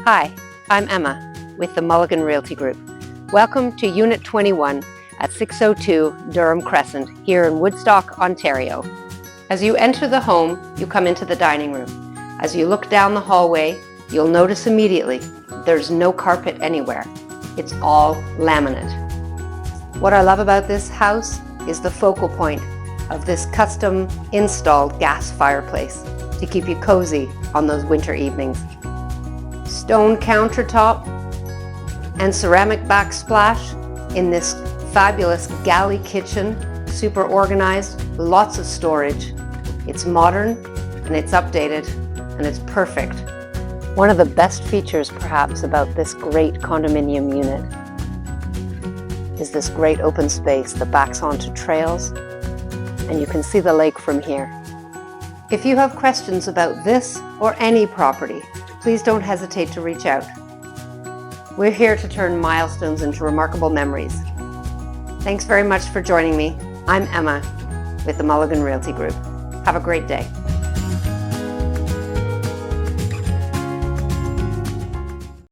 Hi, I'm Emma with the Mulligan Realty Group. Welcome to Unit 21 at 602 Durham Crescent here in Woodstock, Ontario. As you enter the home, you come into the dining room. As you look down the hallway, you'll notice immediately there's no carpet anywhere. It's all laminate. What I love about this house is the focal point of this custom installed gas fireplace to keep you cozy on those winter evenings. Stone countertop and ceramic backsplash in this fabulous galley kitchen, super organized, lots of storage. It's modern and it's updated and it's perfect. One of the best features perhaps about this great condominium unit is this great open space that backs onto trails, and you can see the lake from here. If you have questions about this or any property, please don't hesitate to reach out. We're here to turn milestones into remarkable memories. Thanks very much for joining me. I'm Emma with the Mulligan Realty Group. Have a great day.